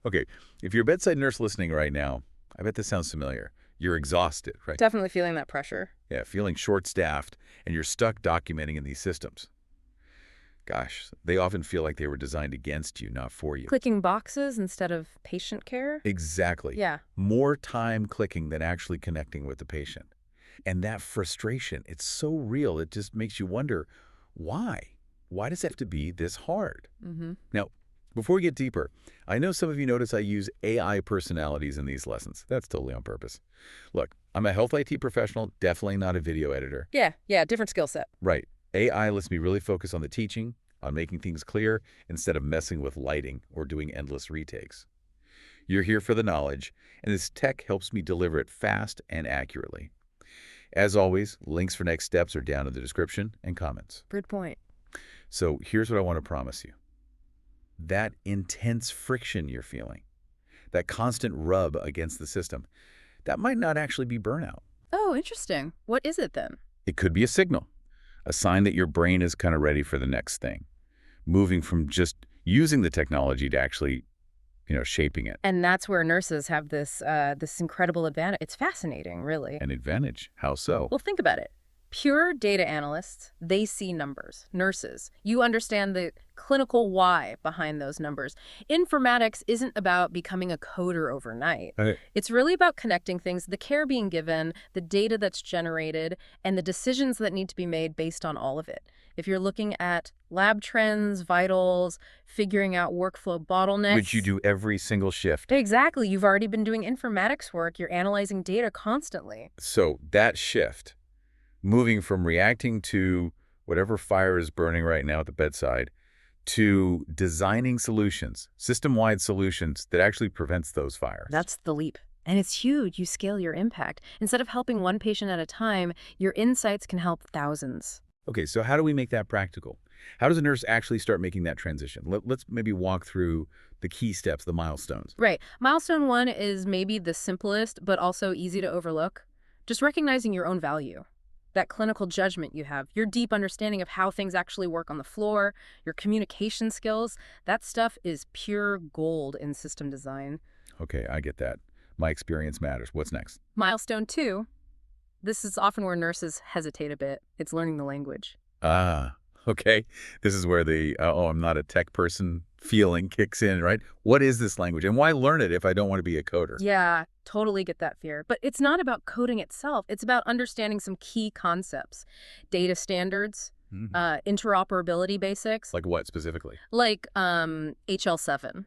Okay, if you're a bedside nurse listening right now, I bet this sounds familiar. You're exhausted, right? Definitely feeling that pressure. Yeah, feeling short-staffed, and you're stuck documenting in these systems. Gosh, they often feel like they were designed against you, not for you. Clicking boxes instead of patient care? Exactly. Yeah. More time clicking than actually connecting with the patient. And that frustration, it's so real, it just makes you wonder, why? Why does it have to be this hard? Mm-hmm. Now, before we get deeper, I know some of you notice I use AI personalities in these lessons. That's totally on purpose. Look, I'm a health IT professional, definitely not a video editor. Yeah, different skill set. Right. AI lets me really focus on the teaching, on making things clear, instead of messing with lighting or doing endless retakes. You're here for the knowledge, and this tech helps me deliver it fast and accurately. As always, links for next steps are down in the description and comments. Good point. So here's what I want to promise you. That intense friction you're feeling, that constant rub against the system, that might not actually be burnout. Oh, interesting. What is it then? It could be a signal, a sign that your brain is kind of ready for the next thing, moving from just using the technology to actually, shaping it. And that's where nurses have this incredible advantage. It's fascinating, really. An advantage. How so? Well, think about it. Pure data analysts, they see numbers. Nurses, you understand the clinical why behind those numbers. Informatics isn't about becoming a coder overnight. It's really about connecting things, the care being given, the data that's generated, and the decisions that need to be made based on all of it. If you're looking at lab trends, vitals, figuring out workflow bottlenecks. Which you do every single shift. Exactly. You've already been doing informatics work. You're analyzing data constantly. So that shift, moving from reacting to whatever fire is burning right now at the bedside, to designing solutions, system-wide solutions that actually prevents those fires. That's the leap. And it's huge. You scale your impact. Instead of helping one patient at a time, your insights can help thousands. Okay, so how do we make that practical? How does a nurse actually start making that transition? Let's maybe walk through the key steps, the milestones. Right. Milestone 1 is maybe the simplest, but also easy to overlook. Just recognizing your own value. That clinical judgment you have, your deep understanding of how things actually work on the floor, your communication skills, that stuff is pure gold in system design. Okay, I get that. My experience matters. What's next? Milestone 2, this is often where nurses hesitate a bit. It's learning the language. Ah, okay. This is where the, oh, I'm not a tech person feeling kicks in, right? What is this language? And why learn it if I don't want to be a coder? Yeah, totally get that fear. But it's not about coding itself. It's about understanding some key concepts. Data standards, interoperability basics. Like what specifically? Like HL7.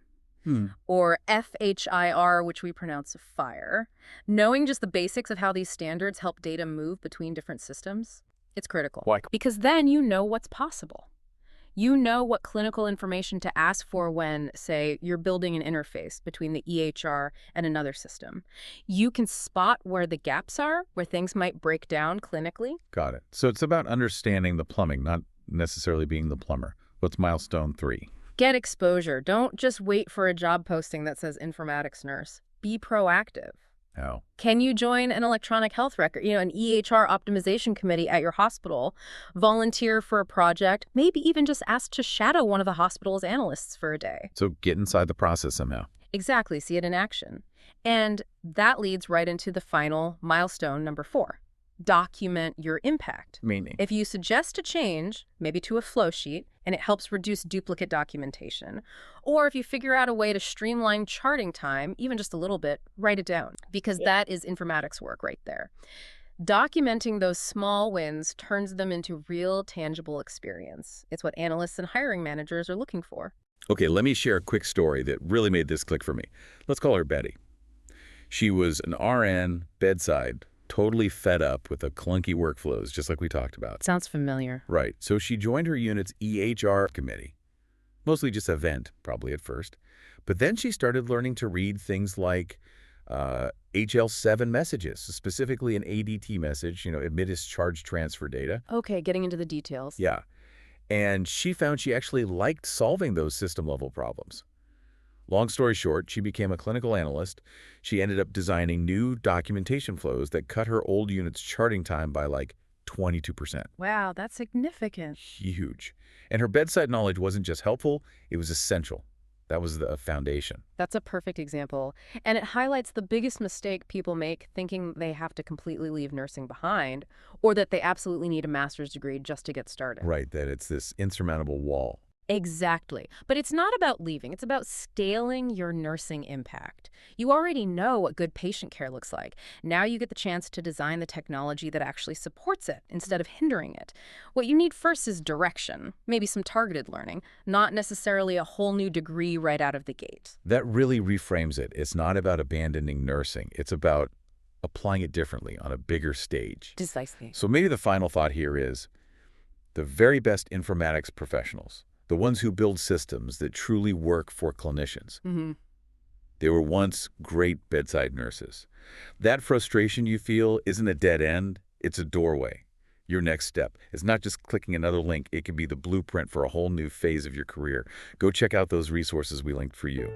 Or FHIR, which we pronounce fire. Knowing just the basics of how these standards help data move between different systems, it's critical. Why? Because then you know what's possible. You know what clinical information to ask for when, say, you're building an interface between the EHR and another system. You can spot where the gaps are, where things might break down clinically. Got it. So it's about understanding the plumbing, not necessarily being the plumber. What's milestone 3? Get exposure. Don't just wait for a job posting that says informatics nurse. Be proactive. How? Can you join an electronic health record, an EHR optimization committee at your hospital, volunteer for a project, maybe even just ask to shadow one of the hospital's analysts for a day? So get inside the process somehow. Exactly. See it in action. And that leads right into the final milestone, number 4. Document your impact. Meaning? If you suggest a change, maybe to a flow sheet, and it helps reduce duplicate documentation, or if you figure out a way to streamline charting time, even just a little bit, write it down, because that is informatics work right there. Documenting those small wins turns them into real, tangible experience. It's what analysts and hiring managers are looking for. Okay, let me share a quick story that really made this click for me. Let's call her Betty. She was an RN, bedside, totally fed up with the clunky workflows, just like we talked about. Sounds familiar. Right. So she joined her unit's EHR committee. Mostly just a vent, probably at first. But then she started learning to read things like HL7 messages, specifically an ADT message, admittance charge transfer data. Okay, getting into the details. Yeah. And she found she actually liked solving those system-level problems. Long story short, she became a clinical analyst. She ended up designing new documentation flows that cut her old unit's charting time by like 22%. Wow, that's significant. Huge. And her bedside knowledge wasn't just helpful, it was essential. That was the foundation. That's a perfect example. And it highlights the biggest mistake people make, thinking they have to completely leave nursing behind, or that they absolutely need a master's degree just to get started. Right, that it's this insurmountable wall. Exactly. But it's not about leaving. It's about scaling your nursing impact. You already know what good patient care looks like. Now you get the chance to design the technology that actually supports it instead of hindering it. What you need first is direction, maybe some targeted learning, not necessarily a whole new degree right out of the gate. That really reframes it. It's not about abandoning nursing. It's about applying it differently on a bigger stage. Precisely. So maybe the final thought here is the very best informatics professionals, the ones who build systems that truly work for clinicians. They were once great bedside nurses. That frustration you feel isn't a dead end, it's a doorway. Your next step is not just clicking another link, it can be the blueprint for a whole new phase of your career. Go check out those resources we linked for you.